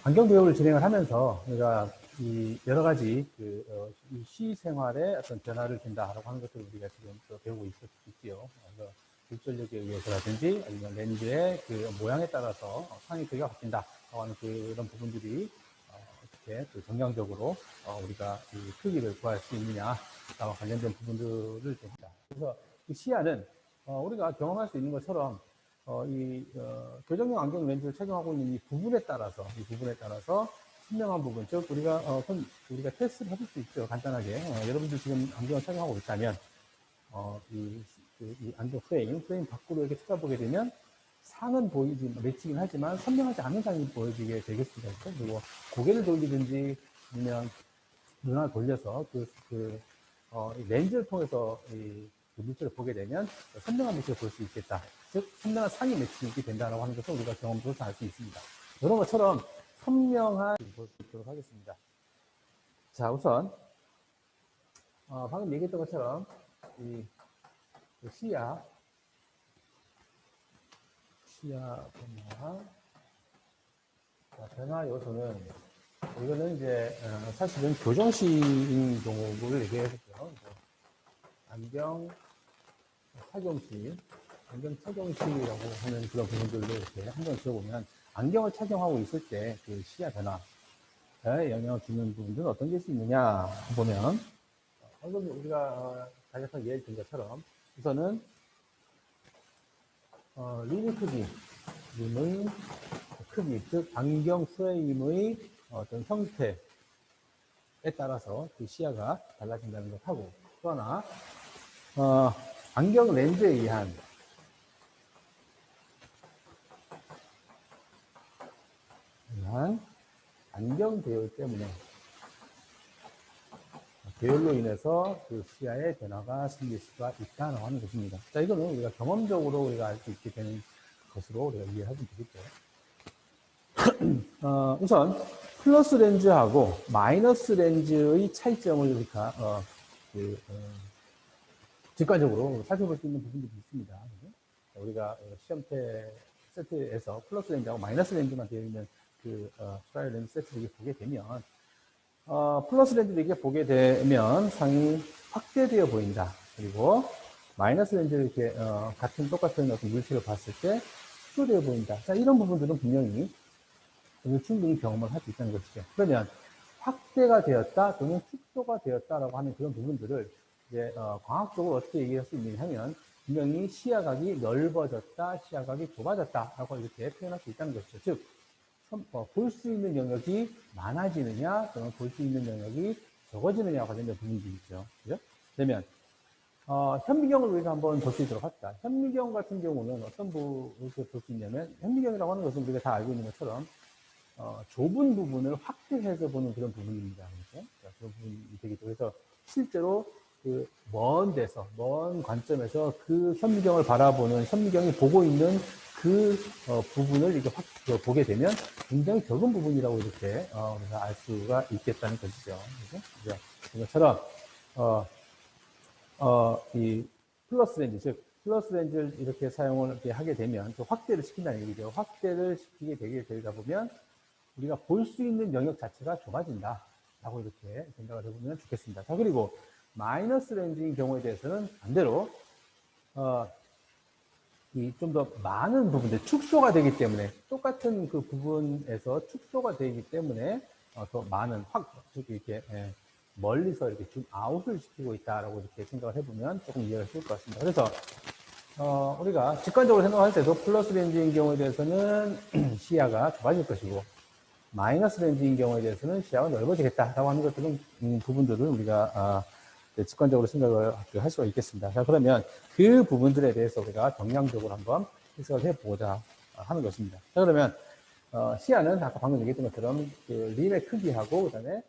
안경 배우를 진행을 하면서 우리가 이 여러 가지 이 시생활에 어떤 변화를 준다라고 하는 것들을 우리가 지금 또 배우고 있지요. 그래서 일전력에 의해서라든지 아니면 렌즈의 그 모양에 따라서 상위 크기가 바뀐다라고 하는 그런 부분들이 어떻게 또 정량적으로 우리가 이 크기를 구할 수 있느냐와 관련된 부분들을 봅니다. 그래서 이 시야는 우리가 경험할 수 있는 것처럼 교정용 안경 렌즈를 착용하고 있는 이 부분에 따라서 선명한 부분, 즉 우리가 테스트를 해볼 수 있죠. 간단하게 여러분들 지금 안경을 착용하고 있다면 이 안경 프레임 밖으로 이렇게 쳐다보게 되면 상은 맺히긴 하지만 선명하지 않은 상이 보여지게 되겠습니다. 그리고 고개를 돌리든지 아니면 눈을 돌려서 렌즈를 통해서 이 물질을 보게 되면 선명한 물질을 볼 수 있겠다. 즉 선명한 상이 맺히게 된다고 하는 것을 우리가 경험으로서 알 수 있습니다. 이런 것처럼 선명한 볼 수 있도록 하겠습니다. 자, 우선 방금 얘기했던 것처럼 이 시야 변화 요소는 이거는 이제 사실은 교정시인 경우를 얘기했었죠. 안경 착용시라고 하는 그런 부분들로 이렇게 한번 들어보면 안경을 착용하고 있을 때 그 시야 변화에 영향을 주는 부분들은 어떤 게 있느냐 보면 방금 우리가 간략하게 예를 든 것처럼 우선은 림의 크기, 즉 안경 프레임의 어떤 형태에 따라서 그 시야가 달라진다는 것하고 또 하나 안경 렌즈에 의한 안경 배열로 인해서 그 시야의 변화가 생길 수가 있다는 하는 것입니다. 자, 이거는 우리가 경험적으로 우리가 알 수 있게 되는 것으로 우리가 이해하면 되겠죠. 우선 플러스 렌즈하고 마이너스 렌즈의 차이점을 우리가 직관적으로 살펴볼 수 있는 부분들이 있습니다. 우리가 시험태 세트에서 플러스 렌즈하고 마이너스 렌즈만 되어 있는 트라이얼 렌즈 세트를 보게 되면 플러스 렌즈를 이렇게 보게 되면 상이 확대되어 보인다. 그리고 마이너스 렌즈를 이렇게 똑같은 어떤 물체를 봤을 때 축소되어 보인다. 자, 이런 부분들은 분명히 충분히 경험을 할 수 있다는 것이죠. 그러면 확대가 되었다 또는 축소가 되었다라고 하는 그런 부분들을 이제 과학적으로 어떻게 얘기할 수 있느냐 하면 분명히 시야각이 넓어졌다, 시야각이 좁아졌다라고 이렇게 표현할 수 있다는 것이죠. 즉 볼 수 있는 영역이 많아지느냐 또는 볼 수 있는 영역이 적어지느냐와 관련된 부분들이 있죠. 그죠? 그러면 현미경을 우리가 한번 볼 수 있도록 합시다. 현미경 같은 경우는 어떤 부분을 볼 수 있냐면 현미경이라고 하는 것은 우리가 다 알고 있는 것처럼 좁은 부분을 확대해서 보는 그런 부분입니다. 그렇죠? 그런 부분이 되겠죠. 그래서 실제로 그 먼 관점에서 그 현미경을 바라보는 현미경이 보고 있는 그 부분을 이렇게 보게 되면 굉장히 적은 부분이라고 이렇게 우리가 알 수가 있겠다는 것이죠. 그죠? 이것처럼 이 플러스 렌즈, 즉 플러스 렌즈를 이렇게 사용을 이렇게 하게 되면 또 확대를 시킨다는 얘기죠. 확대를 시키게 되다 보면 우리가 볼 수 있는 영역 자체가 좁아진다 라고 이렇게 생각을 해보면 좋겠습니다. 자, 그리고 마이너스 렌즈인 경우에 대해서는 반대로 좀 더 많은 부분들 축소가 되기 때문에 똑같은 그 부분에서 축소가 되기 때문에 더 많은 이렇게 멀리서 이렇게 좀 아웃을 시키고 있다라고 이렇게 생각을 해보면 조금 이해가 쉬울 것 같습니다. 그래서 우리가 직관적으로 생각할 때도 플러스 렌즈인 경우에 대해서는 시야가 좁아질 것이고 마이너스 렌즈인 경우에 대해서는 시야가 넓어지겠다라고 하는 것들은 부분들을 우리가 직관적으로 생각을 할 수가 있겠습니다. 자, 그러면 그 부분들에 대해서 우리가 정량적으로 한번 해석을 해보고자 하는 것입니다. 자, 그러면 시야는 아까 방금 얘기했던 것처럼 그 림의 크기하고 그다음에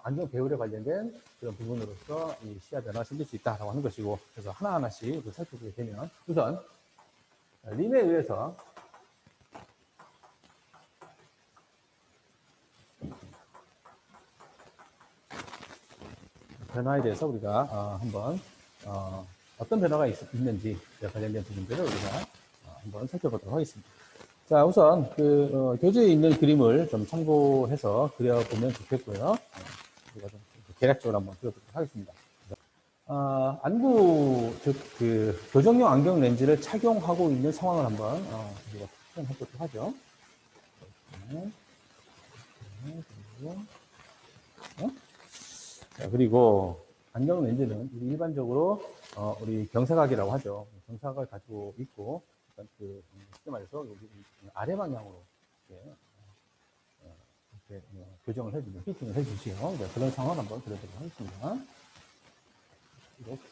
안경 배율에 관련된 그런 부분으로서 이 시야 변화가 생길 수 있다라고 하는 것이고, 그래서 하나하나씩 살펴보게 되면 우선 림에 의해서 변화에 대해서 우리가 한번 어떤 변화가 있는지 관련된 부분들을 우리가 한번 살펴보도록 하겠습니다. 자, 우선 교재에 있는 그림을 좀 참고해서 그려보면 좋겠고요. 우리가 좀 대략적으로 한번 그려보도록 하겠습니다. 안구, 즉, 교정용 안경 렌즈를 착용하고 있는 상황을 한번, 우리가 표현해보도록 하죠. 네, 그리고, 어? 자, 그리고, 안경 렌즈는 일반적으로, 우리 경사각이라고 하죠. 경사각을 가지고 있고, 쉽게 말해서, 여기 아래 방향으로, 이렇게, 교정을 해주는, 피팅을 해주시요. 그런 상황을 한번 그려보도록 하겠습니다. 이렇게.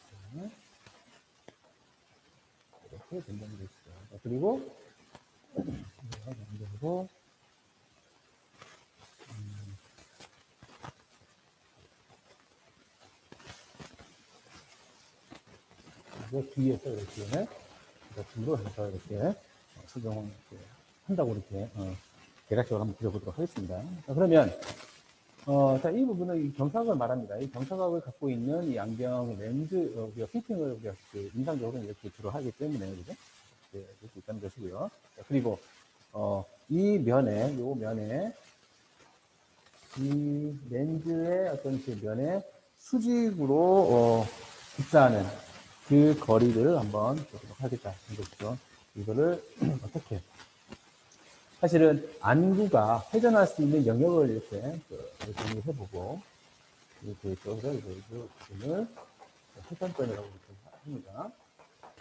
이렇게 된다는 것이죠. 그리고 연결로 이거 뒤에서 이렇게 제품으로 해서 이렇게 수정을 한다고 이렇게 대략적으로 한번 그려보도록 하겠습니다. 자, 그러면 자, 이 부분은 이 경사각을 말합니다. 이 경사각을 갖고 있는 이 안경 렌즈 우리가 피팅을 우리가 인상적으로 이렇게 주로 하기 때문에 그죠? 이렇게 있다는 것이고요. 자, 그리고 이 면에 요 면에 이 렌즈의 어떤 그 면에 수직으로 입사하는 그 거리를 한번 보도록 하겠다. 이것죠. 이거를 어떻게? 사실은 안구가 회전할 수 있는 영역을 이렇게 정리해보고 이렇게 있죠. 그래서 이 부분을 회전점이라고 이렇게 합니다.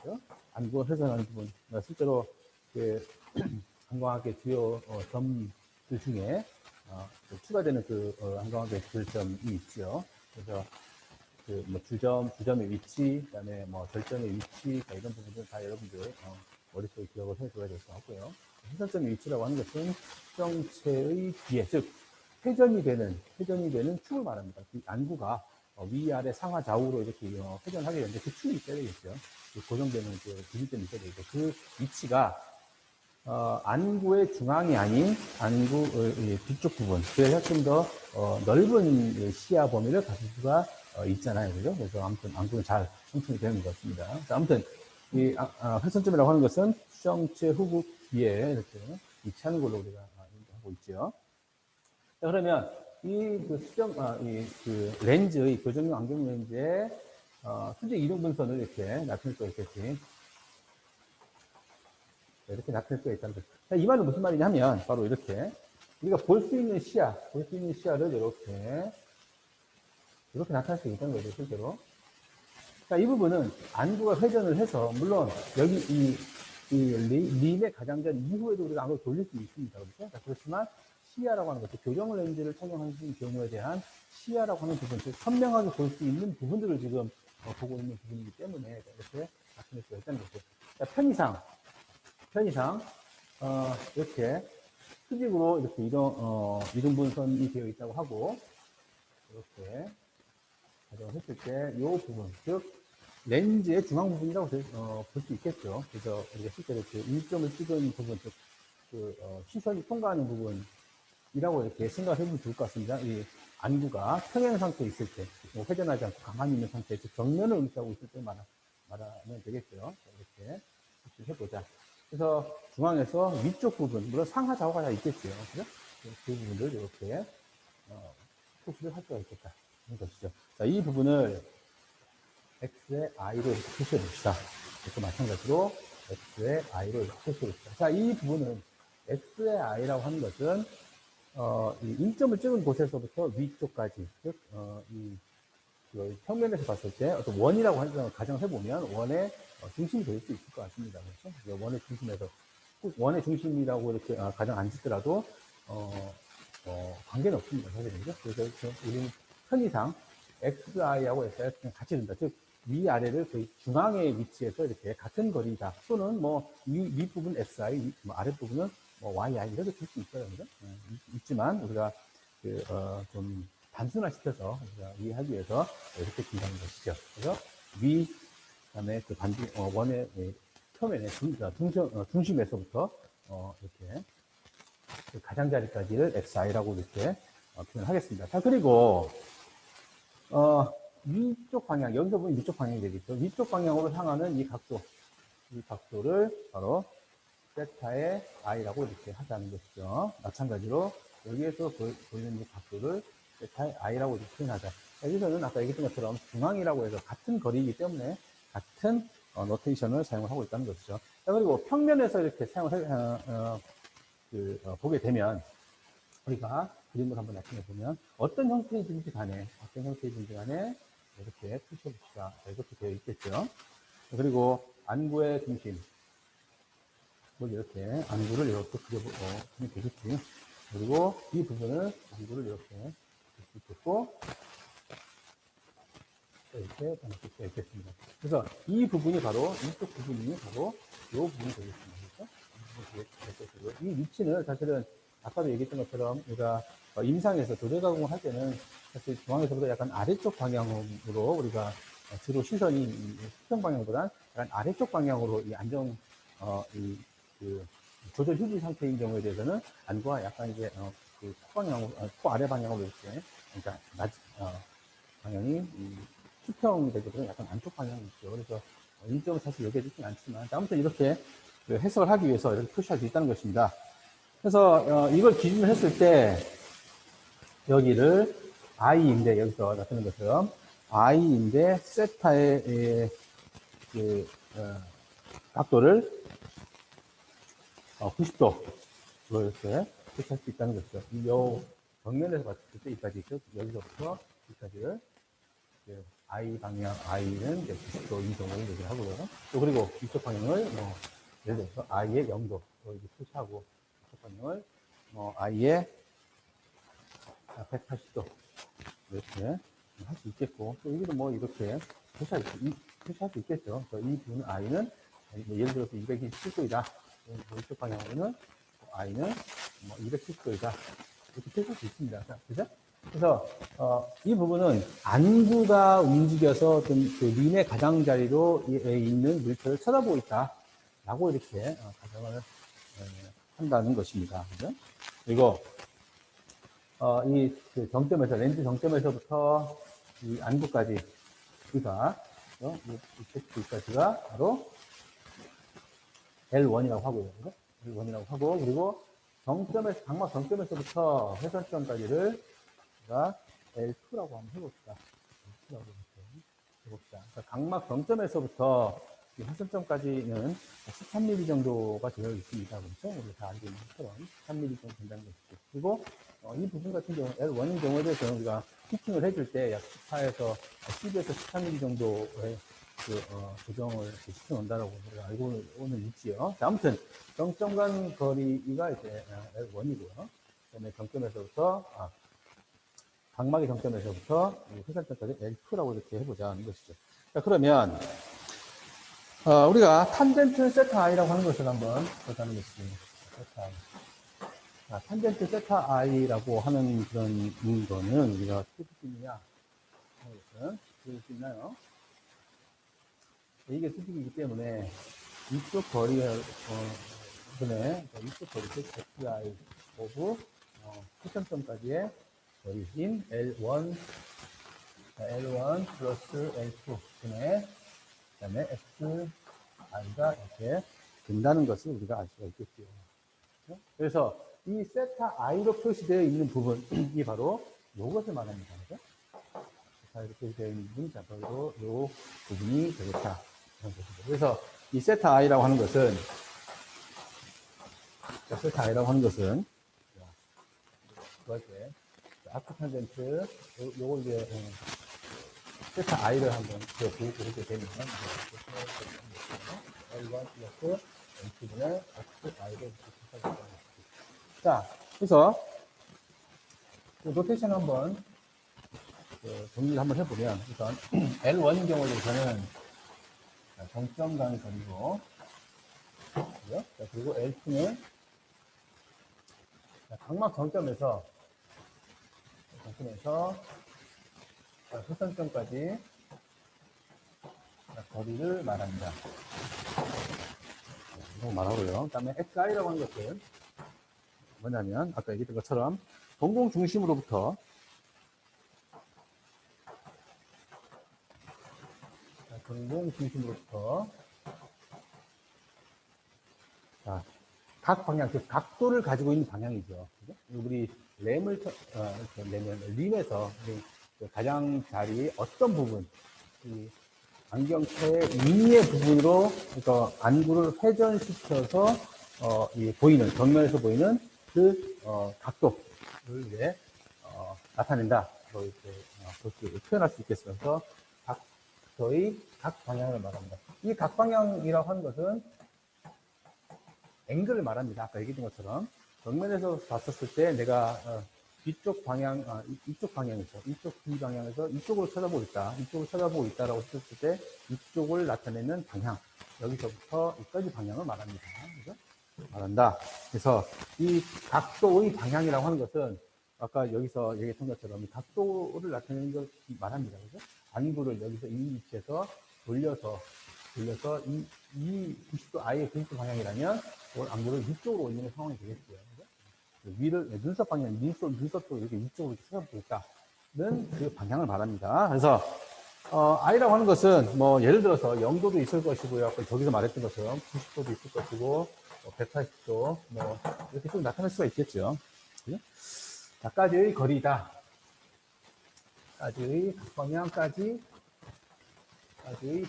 그렇죠? 안구가 회전하는 부분. 실제로 안광학의 주요 점들 중에 추가되는 안광학의 절점이 있죠. 그래서 뭐 주점의 위치, 그다음에 뭐 절점의 위치, 이런 부분들 다 여러분들 머릿속에 기억을 해줘야 될 것 같고요. 회전점의 위치라고 하는 것은 수정체의 뒤에, 즉 회전이 되는 축을 말합니다. 이 안구가 위아래 상하 좌우로 이렇게 회전하게 되는데 그 축이 있어야 되겠죠. 고정되는 기준점이 있어야 되겠죠. 그 위치가 안구의 중앙이 아닌 안구의 뒤쪽 부분, 그래서 좀 더 넓은 시야 범위를 가질 수가 있잖아요. 그죠? 그래서 아무튼 안구는 잘 형성이 되는 것 같습니다. 자, 아무튼 이 회선점이라고 하는 것은 수정체 후국 뒤에 이렇게 위치하는 걸로 우리가 하고 있죠. 자, 그러면 렌즈의 교정용 안경 렌즈의 수직 이동 분선을 이렇게 나타낼 수가 있겠지. 이렇게 나타낼 수가 있다는 거죠. 자, 이 말은 무슨 말이냐 하면 바로 이렇게 우리가 볼 수 있는 시야를 이렇게 나타낼 수 있다는 거죠, 실제로. 자, 이 부분은 안구가 회전을 해서 물론 여기 이 림의 가장자리 이후에도 우리가 안구를 돌릴 수 있습니다. 그렇죠? 자, 그렇지만 시야라고 하는 것은 교정 렌즈를 착용하는 경우에 대한 시야라고 하는 부분, 즉 선명하게 볼 수 있는 부분들을 지금 보고 있는 부분이기 때문에 이렇게 나타낼 수가 있다는 거죠. 자, 편의상 이렇게 수직으로 이렇게 이동 분선이 되어 있다고 하고 이렇게 가정을 했을 때 이 부분, 즉 렌즈의 중앙 부분이라고 볼 수 있겠죠. 그래서 우리가 실제로 일점을 찍은 부분, 즉 시선이 통과하는 부분이라고 이렇게 생각을 해보면 좋을 것 같습니다. 이 안구가 평행 상태에 있을 때, 뭐 회전하지 않고 가만히 있는 상태에 정면을 응시하고 있을 때 말하면 되겠죠. 이렇게 해보자. 그래서 중앙에서 위쪽 부분, 물론 상하 좌우가 다 있겠죠. 그죠? 그 부분을 이렇게 표시를 할 수가 있겠다. 는 것이죠. 자, 이 부분을 x의 i로 이렇게 표시해 봅시다. 이것도 마찬가지로 x의 i로 이렇게 표시해 봅시다. 자, 이 부분은 x의 i라고 하는 것은 이 인점을 찍은 곳에서부터 위쪽까지, 즉 평면에서 봤을 때 어떤 원이라고 하는 가정을 해보면 원의 중심이 될 수 있을 것 같습니다. 그렇죠? 원의 중심에서 꼭 원의 중심이라고 이렇게 가정 안 짓더라도 관계는 없습니다. 사실은요. 그래서 우리는 편의상 XI하고 SI가 같이 든다. 즉 위아래를 거의 중앙의 위치에서 이렇게 같은 거리다. 또는 뭐 윗부분 XI, 뭐 아랫부분은 뭐 YI 이렇게 줄 수 있어요. 그죠? 있지만 우리가 좀 단순화시켜서 우리가 이해하기 위해서 이렇게 준다는 것이죠. 그래서 그다음에 원의 표면의 중심에서부터 이렇게 그 가장자리까지를 XI라고 이렇게 표현하겠습니다. 자, 그리고 위쪽 방향, 여기서 보면 위쪽 방향이 되겠죠. 위쪽 방향으로 향하는 이 각도를 바로 세타의 i라고 이렇게 하자는 것이죠. 마찬가지로 여기에서 보이는 이 각도를 세타의 i라고 이렇게 표현하자. 여기서는 아까 얘기했던 것처럼 중앙이라고 해서 같은 거리이기 때문에 같은 노테이션을 사용을 하고 있다는 것이죠. 자, 그리고 평면에서 이렇게 사용을 보게 되면 우리가 그림을 한번 나타내 보면 어떤 형태이든지 간에 이렇게 표시해 봅시다. 이렇게 되어 있겠죠. 그리고 안구의 중심 이렇게 안구를 이렇게 그려보면 되겠지. 그리고 이 부분을 안구를 이렇게 그릴 수 있겠고 이렇게 나눌 수가 있겠습니다. 그래서 이 부분이 바로 이쪽 부분이 바로 이 부분이 되겠습니다. 그렇죠? 이 위치는 사실은 아까도 얘기했던 것처럼 우리가 임상에서 도대 가공을 할 때는 사실 중앙에서보다 약간 아래쪽 방향으로 우리가 주로 시선이 수평 방향보다 약간 아래쪽 방향으로 이 안정 그 조절 휴지 상태인 경우에 대해서는 안구가 약간 이제 그 코방향으로 코 아래 방향으로 이렇게 그러니까 방향이 수평이 되거든요. 약간 안쪽 방향이 있죠. 그래서 인점은 사실 여기에 있진 않지만 아무튼 이렇게 해석을 하기 위해서 이렇게 표시할 수 있다는 것입니다. 그래서 이걸 기준으로 했을 때 여기를 i인데 여기서 나타낸 것처럼 i인데 세타의 그 각도를 90도 이렇게 표시할 수 있다는 것이죠. 이 정면에서 봤을 때 여기까지 여기서부터 여기까지를 I 방향, I는 90도 이동을 얘기를 하고요. 또 그리고 이쪽 방향을 예를 들어서 I의 0도 이렇게 표시하고 이쪽 방향을 I의 180도 이렇게 할 수 있겠고 또 여기도 이렇게 표시할 수 있겠죠. 이 부분은 I는 예를 들어서 227도이다. 이쪽 방향으로는 I는 270도이다. 이렇게 표시할 수 있습니다. 그죠? 그래서 이 부분은 안구가 움직여서 어떤 그 림의 가장자리로 있는 물체를 쳐다보고 있다라고 이렇게 가정을 한다는 것입니다. 그죠? 그리고 그 정점에서 렌즈 정점에서부터 이 안구까지 이 텍스트까지가 바로 L1이라고 하고요. 그죠? L1이라고 하고 그리고 각막 정점에서부터 회선점까지를 우리가 L2라고 한번 해봅시다. L2라고 해봅시다. 그러니까 각막 정점에서부터 회선점까지는 13mm 정도가 되어 있습니다. 그렇죠? 우리 다 알고 있는 것처럼 13mm 정도 된다는 것이죠. 그리고 이 부분 같은 경우 L1인 경우에 대해서는 우리가 피팅을 해줄 때 약 14에서 10에서 13mm 정도의 조정을 시켜 놓는다라고 우리가 알고는 있지요. 자, 아무튼 정점 간 거리가 이제 L1이고요. 그다음에 정점에서부터 각막의 정점에서부터 회선점까지 L2라고 이렇게 해보자는 것이죠. 자, 그러면 우리가 탄젠트 세타 i라고 하는 것을 한번 보자는 것입니다. 세타 i. 탄젠트 세타 i라고 하는 그런 거는 우리가 어떻게 쓸 수 있느냐? 쓸 수 있나요? 이게 수직이기 때문에 이쪽 거리가 이쪽 거리 ZI 오브 회선점까지의 거리인 L1 플러스 L2 분의 그다음에 XI가 이렇게 된다는 것을 우리가 알 수가 있겠죠. 그래서 이 세타 i로 표시되어 있는 부분이 바로 이것을 말합니다. 그죠? 세타 i로 표시되어 있는 부분이 바로 이 부분이 되겠다. 그래서 이 세타 i라고 하는 것은 구할 때 아크 탄젠트 요거 이제 세타 i를 한번 그려보게 되면 L1 플러스 L2분의 아크 i를 자, 그래서 노테이션 한번 정리를 한번 해보면 우선 L1인 경우에 대해서는 정점 간 거리고 그리고 L2는 각막 정점에서 회선점까지 거리를 말합니다. 이거 말하고요. 그 다음에 XI라고 하는 것은 뭐냐면 아까 얘기했던 것처럼 동공 중심으로부터 자, 각 방향, 그 각도를 가지고 있는 방향이죠. 그죠? 우리 림에서 가장 자리 어떤 부분, 이 안경테의 위의 부분으로 그러니까 안구를 회전시켜서 이 보이는 정면에서 보이는 그 각도를 이제 나타낸다. 이렇게 표현할 수 있겠으면서 각도의 각 방향을 말합니다. 이 각 방향이라고 하는 것은 앵글을 말합니다. 아까 얘기했던 것처럼 정면에서 봤었을 때 내가 뒤쪽 방향, 이쪽 방향이죠. 이쪽 B 방향에서 이쪽으로 쳐다보고 있다. 이쪽으로 쳐다보고 있다라고 했을 때 이쪽을 나타내는 방향. 여기서부터 여기까지 방향을 말합니다. 그죠? 말한다. 그래서 이 각도의 방향이라고 하는 것은 아까 여기서 얘기했던 것처럼 각도를 나타내는 걸 말합니다. 그죠? 안구를 여기서 이 위치에서 돌려서 이 90도, 아예 90도 방향이라면 안구를 위쪽으로 올리는 상황이 되겠고요. 그죠? 위를, 눈썹 방향, 눈썹도 이렇게 위쪽으로 쳐다보고 있다는 그 방향을 말합니다. 그래서, I라고 하는 것은, 뭐, 예를 들어서 0도도 있을 것이고요. 저기서 말했던 것처럼 90도도 있을 것이고, 180도, 뭐, 이렇게 좀 나타날 수가 있겠죠. 그죠? 까지의 거리다. 까지의 각방향까지의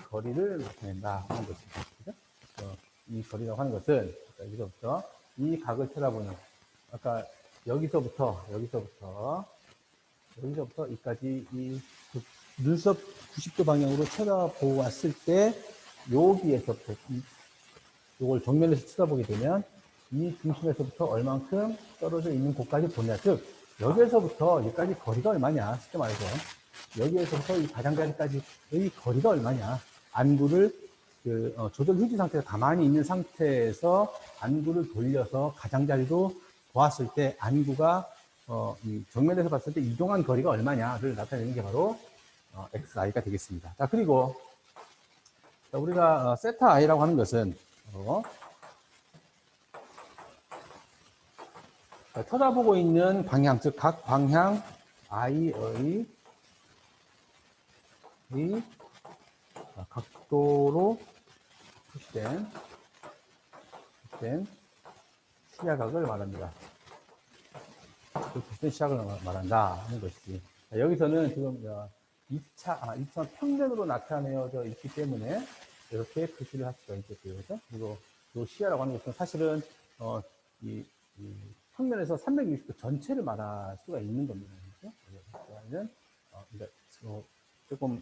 거리를 나타낸다 하는 것입니다. 그죠? 이 거리라고 하는 것은, 여기서부터 이 각을 쳐다보는, 아까 여기서부터 이까지 이 눈썹 90도 방향으로 쳐다보고 왔을 때 여기에서부터 이걸 정면에서 쳐다보게 되면 이 중심에서부터 얼만큼 떨어져 있는 곳까지 보냐. 즉 여기에서부터 여기까지 거리가 얼마냐. 쉽게 말해서 여기에서부터 이 가장자리까지의 거리가 얼마냐. 안구를 조절 휴지 상태에서 가만히 있는 상태에서 안구를 돌려서 가장자리로 보았을 때 안구가 이 정면에서 봤을 때 이동한 거리가 얼마냐를 나타내는 게 바로 XI가 되겠습니다. 자, 그리고 우리가 세타 I라고 하는 것은 쳐다보고 있는 방향, 즉 각 방향 I의 각도로 표시된 시야각을 말합니다. 그 시각을 말한다 하는 것이지. 여기서는 지금 2차 평면으로 나타내어져 있기 때문에 이렇게 표시를 할 수가 있겠고요. 그렇죠? 그리고 이 시야라고 하는 것은 사실은 이 평면에서 360도 전체를 말할 수가 있는 겁니다. 그렇죠? 그러니까 조금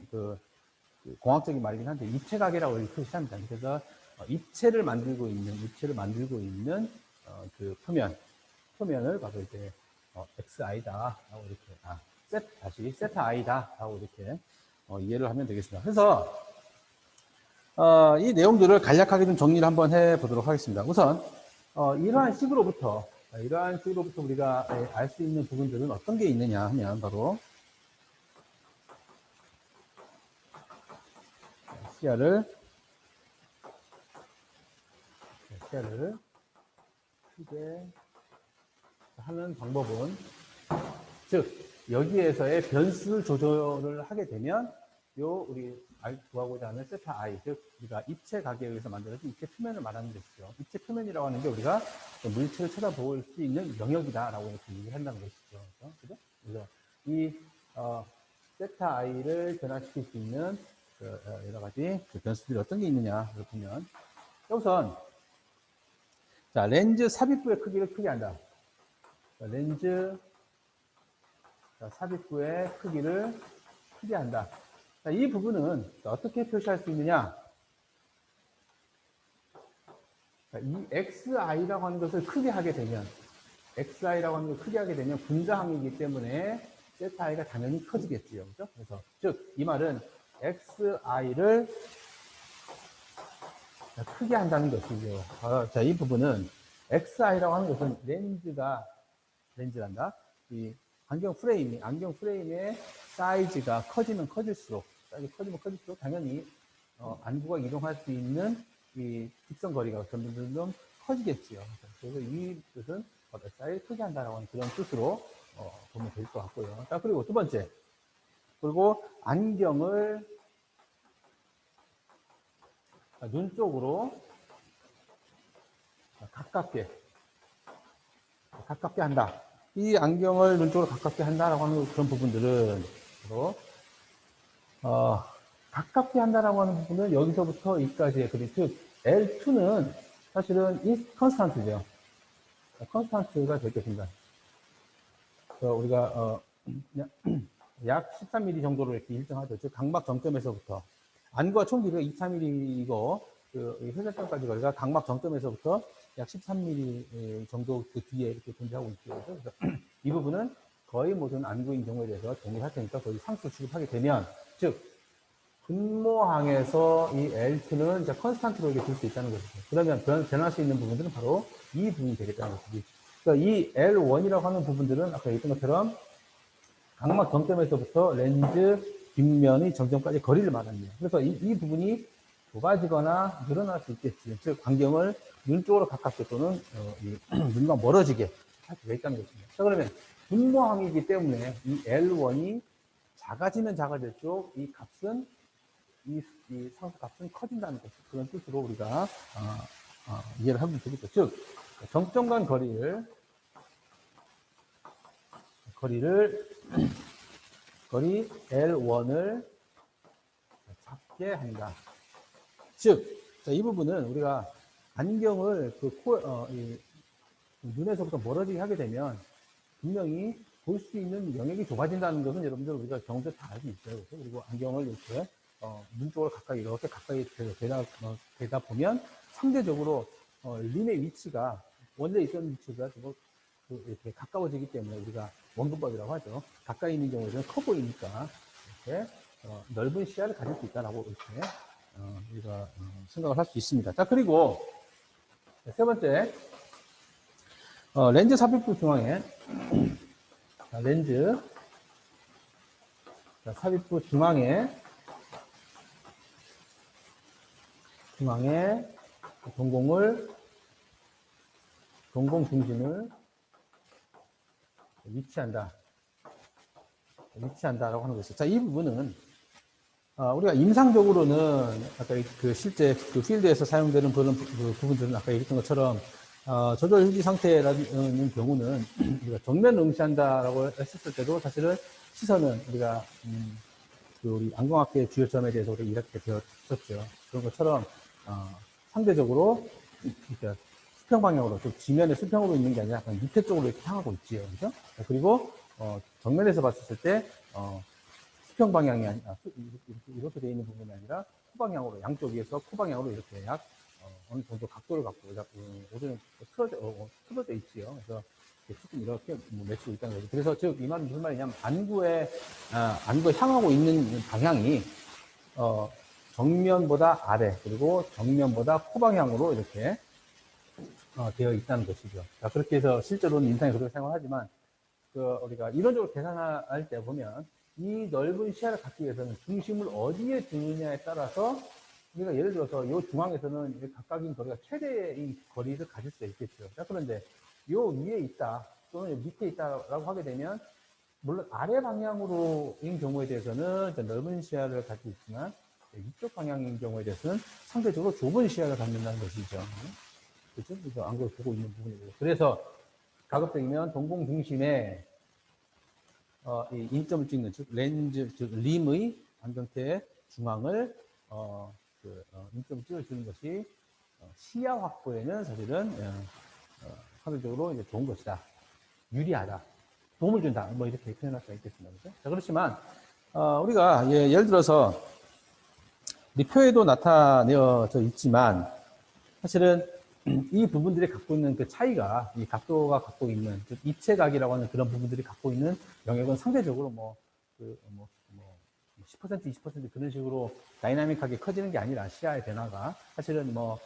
공학적인 말이긴 한데 입체각이라고 표시합니다. 그래서 입체를 만들고 있는 그 표면을 바로 이제 XI다라고 이렇게 세타 I다라고 이렇게 이해를 하면 되겠습니다. 그래서 이 내용들을 간략하게 좀 정리를 한번 해보도록 하겠습니다. 우선 이러한 식으로부터 우리가 알 수 있는 부분들은 어떤 게 있느냐 하면 바로 시야를 크게 하는 방법은 즉 여기에서의 변수 조절을 하게 되면 우리 구하고자 하는 세타 I, 즉 우리가 입체 각에 의해서 만들어진 입체 표면을 말하는 것이죠. 입체 표면이라고 하는 게 우리가 물체를 쳐다볼 수 있는 영역이다라고 이렇게 얘기를 한다는 것이죠. 그죠? 그래서 이 세타 I를 변화시킬 수 있는 여러 가지 변수들이 어떤 게 있느냐를 보면 우선 자, 렌즈 삽입부의 크기를 크게 한다. 자, 렌즈 삽입부의 크기를 크게 한다. 자, 이 부분은 어떻게 표시할 수 있느냐? 자, 이 XI라고 하는 것을 크게 하게 되면 분자항이기 때문에 세타 I가 당연히 커지겠지요. 그죠? 그래서 즉 이 말은 XI를 크게 한다는 것이죠. 자, 이 부분은 XI라고 하는 것은 렌즈란다. 이 안경 프레임의 사이즈가 커지면 커질수록 당연히 안구가 이동할 수 있는 이 직선 거리가 점점 커지겠지요. 그래서 이 뜻은 XI를 크게 한다라고 하는 그런 뜻으로 보면 될 것 같고요. 자, 그리고 두 번째. 그리고 안경을 눈 쪽으로 가깝게 한다. 이 안경을 눈 쪽으로 가깝게 한다라고 하는 그런 부분들은 바로 가깝게 한다라고 하는 부분은 여기서부터 여기까지의 그림, 즉 L2는 사실은 이 컨스탄트죠. 컨스탄트가 되겠습니다. 우리가 약 13mm 정도로 이렇게 일정하죠. 즉 각막 정점에서부터 안과 총 길이가 24mm이고 그 회전점까지 거리가 각막 정점에서부터 약 13mm 정도 그 뒤에 이렇게 존재하고 있죠. 그래서 이 부분은 거의 모든 안구인 경우에 대해서 동일할 테니까 거의 상수 취급하게 되면, 즉 분모항에서 이 L2는 이제 컨스탄트로 이렇게 줄 수 있다는 것이죠. 그러면 변할 수 있는 부분들은 바로 이 부분이 되겠다는 것이지. 그러니까 이 L1이라고 하는 부분들은 아까 얘기했던 것처럼 각막 정점에서부터 렌즈 뒷면의 정점까지 거리를 말합니다. 그래서 이 부분이 좁아지거나 늘어날 수 있겠지. 즉 안경을 눈 쪽으로 가깝게 또는 눈과 멀어지게 할 수가 있다는 것입니다. 자, 그러면 분모항이기 때문에 이 L1이 작아지면 작아질수록 이 값은 이 상수 값은 커진다는 것, 그런 뜻으로 우리가 이해를 하면 되겠죠. 즉 정점 간 거리 L1을 작게 한다. 즉, 이 부분은 우리가 안경을 눈에서부터 멀어지게 하게 되면 분명히 볼 수 있는 영역이 좁아진다는 것은 여러분들 우리가 경험에서 다 알고 있어요. 그렇죠? 그리고 안경을 이렇게 눈 쪽으로 이렇게 가까이 대다 보면 상대적으로 림의 위치가 원래 있던 위치가 이렇게 가까워지기 때문에 우리가 원근법이라고 하죠. 가까이 있는 경우에는 커 보이니까 이렇게 넓은 시야를 가질 수 있다라고 이렇게 우리가 생각을 할 수 있습니다. 자, 그리고 세 번째, 렌즈 삽입부 중앙에 렌즈 삽입부 중앙에 동공 중심을 위치한다라고 하는 것이죠. 자, 이 부분은 우리가 임상적으로는 아까 그 실제 그 필드에서 사용되는 그런 부분들은 아까 얘기했던 것처럼 조절 유지 상태라는 경우는 우리가 정면 응시한다라고 했을 때도 사실은 시선은 우리가 우리 안경학계의 주요 점에 대해서 우리가 이렇게 배웠었죠. 그런 것처럼 상대적으로 그러니까 수평 방향으로, 즉 지면의 수평으로 있는 게 아니라 약간 밑에 쪽으로 이렇게 향하고 있지요. 그죠? 그리고 정면에서 봤을 때 수평 방향이 아니라 이렇게 되어 있는 부분이 아니라 코방향으로, 양쪽에서 코방향으로 이렇게 약 어느 정도 각도를 갖고 오전에 틀어져 있지요. 그래서 조금 이렇게 맺히고 있다는 거죠. 그래서 즉 이 말은 무슨 말이냐면 안구에 향하고 있는 방향이 정면보다 아래, 그리고 정면보다 코방향으로 이렇게 되어 있다는 것이죠. 자, 그렇게 해서 실제로는 인상에 그렇게 생각하지만 우리가 이론적으로 계산할 때 보면 이 넓은 시야를 갖기 위해서는 중심을 어디에 두느냐에 따라서 우리가 예를 들어서 이 중앙에서는 각각인 거리가 최대의 거리를 가질 수 있겠죠. 자, 그런데 요 위에 있다 또는 밑에 있다라고 하게 되면 물론 아래 방향으로인 경우에 대해서는 넓은 시야를 가지고 있지만 이쪽 방향인 경우에 대해서는 상대적으로 좁은 시야를 갖는다는 것이죠. 그렇죠? 그래서 안구를 보고 있는 부분이고요. 그래서 가급적이면 동공 중심에 이 인점을 찍는, 즉 렌즈, 즉 림의 안경테의 중앙을 인점을 찍어주는 것이 시야 확보에는 사실은 상대적으로 이제 좋은 것이다, 유리하다, 도움을 준다, 뭐 이렇게 표현할 수가 있겠습니다. 그렇죠? 자, 그렇지만 우리가 예를 들어서 이 표에도 나타내어져 있지만 사실은 이 부분들이 갖고 있는 그 차이가, 이 각도가 갖고 있는, 즉 입체각이라고 하는 그런 부분들이 갖고 있는 영역은 상대적으로 10%, 20% 그런 식으로 다이나믹하게 커지는 게 아니라 시야의 변화가 사실은 1도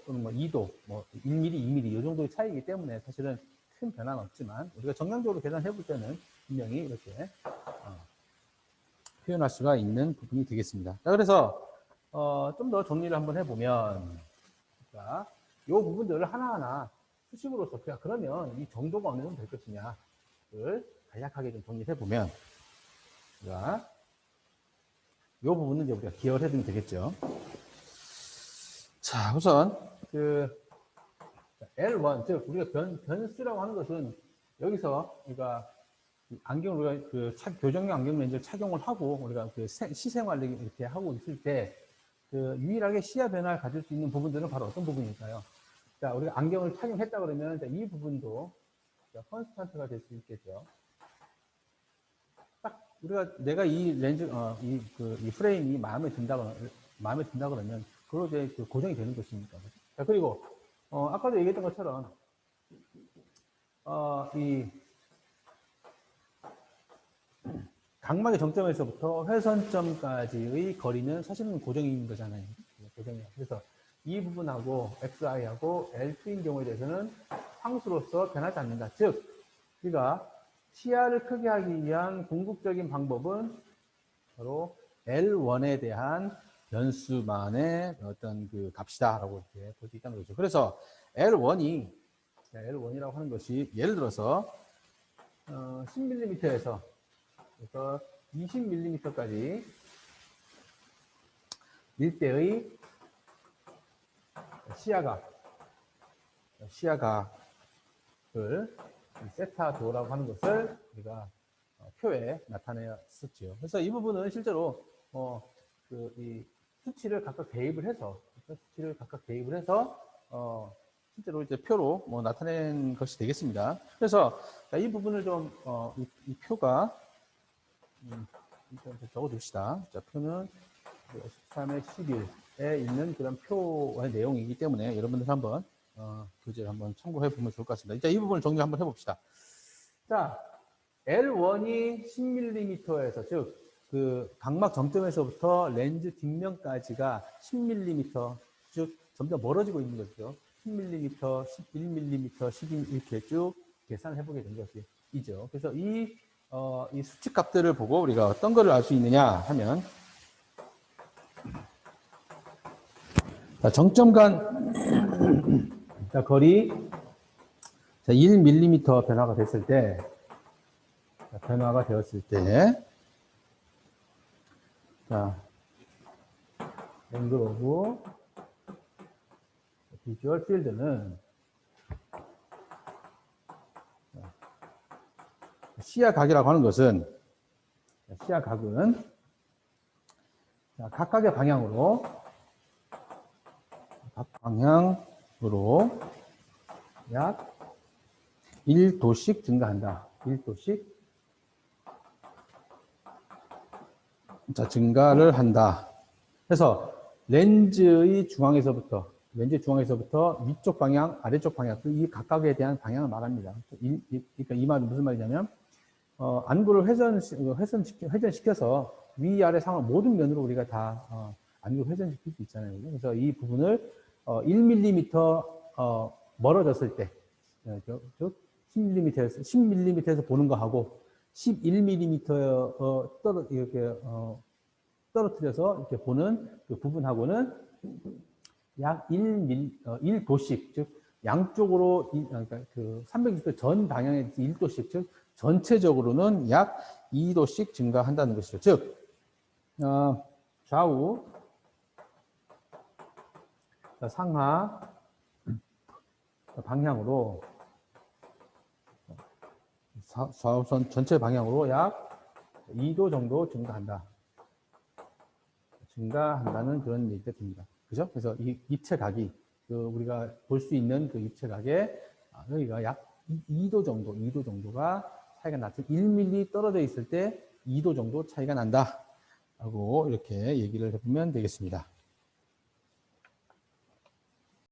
또는 2도, 1mm, 2mm 이 정도의 차이이기 때문에 사실은 큰 변화는 없지만 우리가 정량적으로 계산해 볼 때는 분명히 이렇게 표현할 수가 있는 부분이 되겠습니다. 자, 그래서 좀 더 정리를 한번 해보면, 자, 이 부분들을 하나하나 수식으로서 그러면 이 정도가 어느 정도 될 것이냐를 간략하게 좀 정리해 보면, 자, 이 부분은 이제 우리가 기억을 해두면 되겠죠. 자, 우선 그 L1, 즉 우리가 변수라고 하는 것은 여기서 우리가 안경을 우리가 교정용 안경 렌즈를 착용을 하고 우리가 시생활을 이렇게 하고 있을 때 유일하게 시야 변화를 가질 수 있는 부분들은 바로 어떤 부분일까요? 자, 우리가 안경을 착용했다 그러면 이 부분도 컨스탄트가 될 수 있겠죠. 딱 내가 이 렌즈 이 프레임이 마음에 든다 그러면 그걸로 이제 고정이 되는 것입니까? 자, 그리고 아까도 얘기했던 것처럼 이 각막의 정점에서부터 회선점까지의 거리는 사실은 고정인 거잖아요. 고정이에요. 그래서 이 부분하고 XI하고 L2인 경우에 대해서는 상수로서 변하지 않는다. 즉, 우리가 시야를 크게 하기 위한 궁극적인 방법은 바로 L1에 대한 변수만의 어떤 값이다라고 이렇게 볼 수 있다는 거죠. 그래서 L1이라고 하는 것이 예를 들어서 10mm에서 20mm까지 일대의 시야각을 세타도라고 하는 것을 우리가 표에 나타내었었죠. 그래서 이 부분은 실제로 이 수치를 각각 대입을 해서 실제로 이제 표로 나타낸 것이 되겠습니다. 그래서 이 부분을 좀 이 표가 일단 적어둡시다. 자, 표는 13의 11에 있는 그런 표의 내용이기 때문에 여러분들 한번 교재를 한번 참고해 보면 좋을 것 같습니다. 자, 이 부분을 정리 한번 해봅시다. 자, L1이 10mm에서 즉 각막 정점에서부터 렌즈 뒷면까지가 10mm, 즉 점점 멀어지고 있는 거죠. 10mm, 11mm, 12 이렇게 쭉 계산을 해보게 된 것이죠. 그래서 이 수치값들을 보고 우리가 어떤 거를 알 수 있느냐 하면, 자, 정점 간 자, 거리 1mm 변화가 됐을 때, 자, 앵글 오브 비주얼 필드는 시야각이라고 하는 것은 시야각은 각각의 방향으로 약 1도씩 증가한다. 1도씩 증가를 한다. 그래서 렌즈 중앙에서부터 위쪽 방향, 아래쪽 방향, 이 각각에 대한 방향을 말합니다. 그러니까 이 말은 무슨 말이냐면 안구를 회전시켜서 위아래 상하 모든 면으로 우리가 다 안구를 회전시킬 수 있잖아요. 그래서 이 부분을 1mm 멀어졌을 때, 즉 10mm에서 보는 거하고 11mm 떨어뜨려서 이렇게 보는 그 부분하고는 약 1도씩, 즉 양쪽으로 그러니까 360도 전 방향에 1도씩, 즉 전체적으로는 약 2도씩 증가한다는 것이죠. 즉 좌우 상하 방향으로 좌우선 전체 방향으로 약 2도 정도 증가한다는 그런 얘기가 됩니다. 그죠? 그래서 이 입체각이 우리가 볼 수 있는 그 입체각에 여기가 약 2도 정도가 차이가 나죠. 1mm 떨어져 있을 때 2도 정도 차이가 난다라고 이렇게 얘기를 해보면 되겠습니다.